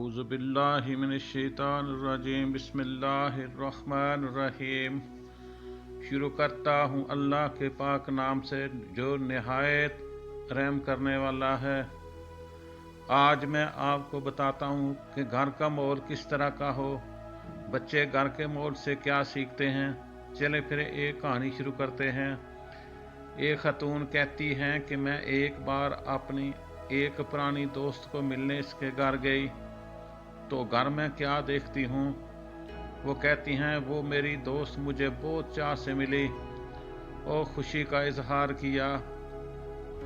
अऊज़ु बिल्लाहि मिनश्शैतानिर्रजीम बिस्मिल्लाहिर्रहमानिर्रहीम। शुरू करता हूँ अल्लाह के पाक नाम से जो निहायत रहम करने वाला है। आज मैं आपको बताता हूँ कि घर का माहौल किस तरह का हो, बच्चे घर के माहौल से क्या सीखते हैं। चले फिर एक कहानी शुरू करते हैं। एक खातून कहती हैं कि मैं एक बार अपनी एक पुरानी दोस्त को मिलने इसके घर गई तो घर में क्या देखती हूँ। वो कहती हैं वो मेरी दोस्त मुझे बहुत चाह से मिली और खुशी का इजहार किया।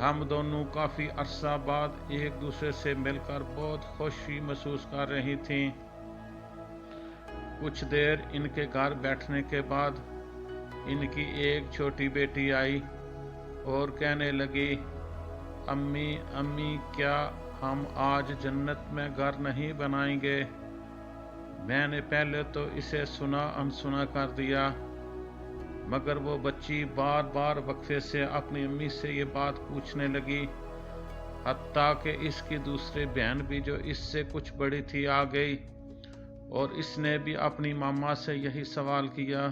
हम दोनों काफ़ी अरसा बाद एक दूसरे से मिलकर बहुत खुशी महसूस कर रही थीं। कुछ देर इनके घर बैठने के बाद इनकी एक छोटी बेटी आई और कहने लगी, अम्मी अम्मी क्या हम आज जन्नत में घर नहीं बनाएंगे। मैंने पहले तो इसे सुना अनसुना कर दिया, मगर वो बच्ची बार बार वक्फे से अपनी अम्मी से ये बात पूछने लगी। हत्ता कि इसकी दूसरी बहन भी जो इससे कुछ बड़ी थी आ गई और इसने भी अपनी मामा से यही सवाल किया।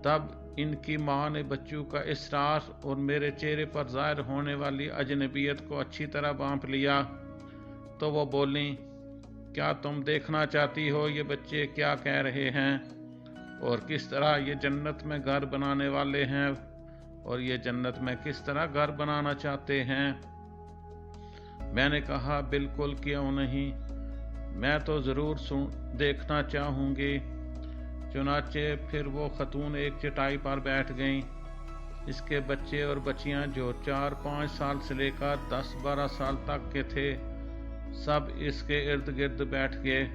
तब इनकी माँ ने बच्चों का इसरार और मेरे चेहरे पर ज़ाहिर होने वाली अजनबियत को अच्छी तरह भांप लिया तो वो बोली, क्या तुम देखना चाहती हो ये बच्चे क्या कह रहे हैं और किस तरह ये जन्नत में घर बनाने वाले हैं और ये जन्नत में किस तरह घर बनाना चाहते हैं। मैंने कहा बिल्कुल क्यों नहीं, मैं तो ज़रूर देखना चाहूँगी। चुनाचे फिर वो खतून एक चटाई पर बैठ गईं। इसके बच्चे और बच्चियां जो 4-5 साल से लेकर 10-12 साल तक के थे सब इसके इर्द गिर्द बैठ गए।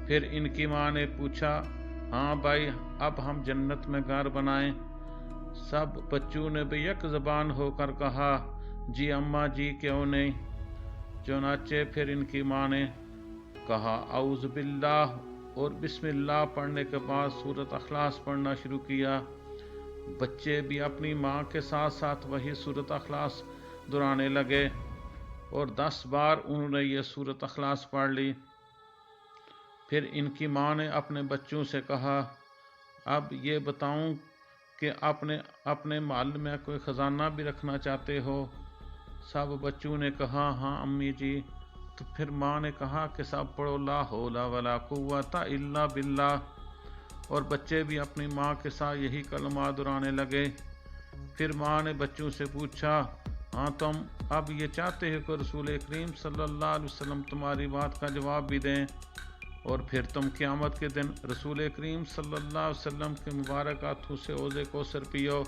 फिर इनकी माँ ने पूछा, हाँ भाई अब हम जन्नत में घर बनाएं। सब बच्चों ने भी एक ज़बान होकर कहा, जी अम्मा जी क्यों नहीं। चुनाचे फिर इनकी माँ ने कहा औज़ु बिल्लाह और बिस्मिल्लाह पढ़ने के बाद सूरत अखलास पढ़ना शुरू किया। बच्चे भी अपनी माँ के साथ साथ वही सूरत अखलास दोहराने लगे और 10 बार उन्होंने ये सूरत अखलास पढ़ ली। फिर इनकी माँ ने अपने बच्चों से कहा, अब ये बताऊं कि अपने माल में कोई ख़जाना भी रखना चाहते हो। सब बच्चों ने कहा हाँ अम्मी जी। तो फिर माँ ने कहा कि सब पढ़ो ला हौला वला कुव्वता इल्ला बिल्लाह और बच्चे भी अपनी माँ के साथ यही कलमा दोहराने लगे। फिर माँ ने बच्चों से पूछा, हाँ तुम अब ये चाहते हो कि रसूल करीम सल्लल्लाहु अलैहि वसल्लम तुम्हारी बात का जवाब भी दें और फिर तुम क़यामत के दिन रसूल करीम सल्लल्लाहु अलैहि वसल्लम के मुबारक हाथों से औज़े कौसर पियो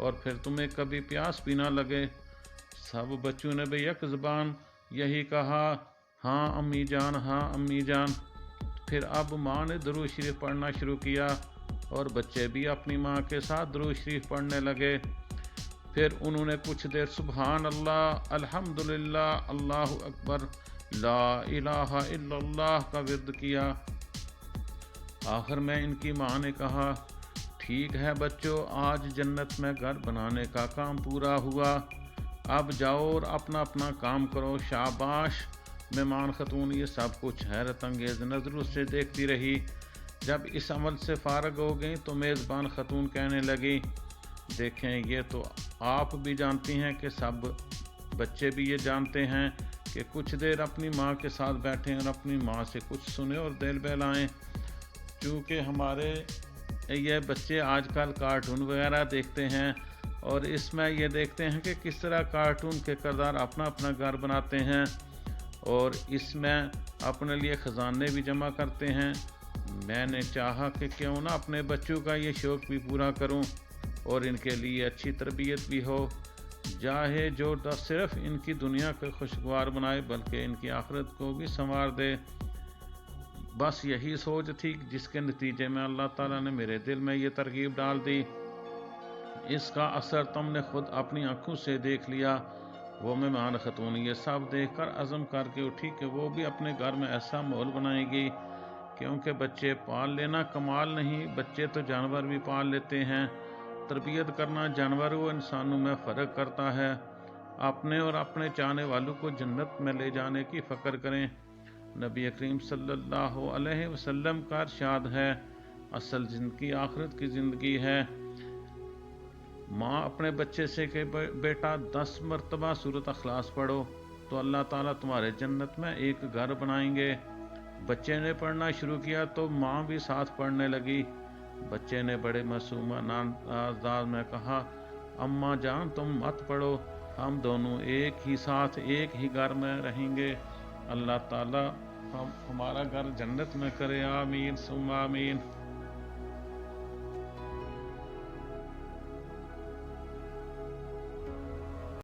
और फिर तुम्हें कभी प्यास भी ना लगे। सब बच्चों ने भी एक ज़बान यही कहा, हाँ अम्मी जान, हाँ अम्मी जान। फिर अब माँ ने दुरूद शरीफ पढ़ना शुरू किया और बच्चे भी अपनी माँ के साथ दुरूद शरीफ पढ़ने लगे। फिर उन्होंने कुछ देर सुबहान अल्लाह, अल्हम्दुलिल्लाह, अल्लाहु अकबर, ला इलाहा इल्लल्लाह का विर्द किया। आखिर में इनकी माँ ने कहा, ठीक है बच्चों, आज जन्नत में घर बनाने का काम पूरा हुआ, अब जाओ और अपना अपना काम करो, शाबाश। मेहमान खतून ये सब कुछ हैरत अंगेज़ नज़रों से देखती रही। जब इस अमल से फारग हो गई तो मेज़बान खतून कहने लगी, देखें ये तो आप भी जानती हैं कि सब बच्चे भी ये जानते हैं कि कुछ देर अपनी माँ के साथ बैठें और अपनी माँ से कुछ सुने और दिल बहलाएं। चूँकि हमारे ये बच्चे आजकल कार्टून वगैरह देखते हैं और इसमें ये देखते हैं कि किस तरह कार्टून के किरदार अपना अपना घर बनाते हैं और इसमें अपने लिए ख़जाने भी जमा करते हैं। मैंने चाहा कि क्यों ना अपने बच्चों का ये शौक़ भी पूरा करूं और इनके लिए अच्छी तरबियत भी हो, चाहे जो न सिर्फ इनकी दुनिया को खुशगवार बनाए बल्कि इनकी आखिरत को भी संवार दे। बस यही सोच थी जिसके नतीजे में अल्लाह ताला ने मेरे दिल में ये तरगीब डाल दी। इसका असर तुमने खुद अपनी आंखों से देख लिया। वो मेहमान खतून ये सब देखकर अज़म करके उठी कि वो भी अपने घर में ऐसा माहौल बनाएगी, क्योंकि बच्चे पाल लेना कमाल नहीं, बच्चे तो जानवर भी पाल लेते हैं। तरबियत करना जानवरों व इंसानों में फ़र्क करता है। अपने और अपने चाहने वालों को जन्नत में ले जाने की फ़क्र करें, نبی کریم صلی اللہ علیہ وسلم کا ارشاد ہے اصل زندگی آخرت کی زندگی ہے۔ ماں اپنے بچے سے کہ بیٹا 10 مرتبہ سورۃ اخلاص پڑھو تو اللہ تعالیٰ تمہارے جنت میں ایک گھر بنائیں گے۔ بچے نے پڑھنا شروع کیا تو ماں بھی ساتھ پڑھنے لگی۔ بچے نے بڑے معصوم انداز میں کہا اماں جان تم مت پڑھو، ہم دونوں ایک ہی ساتھ ایک ہی گھر میں رہیں گے۔ اللہ تعالیٰ ہمارا گھر جنت میں کرے، آمین ثم آمین۔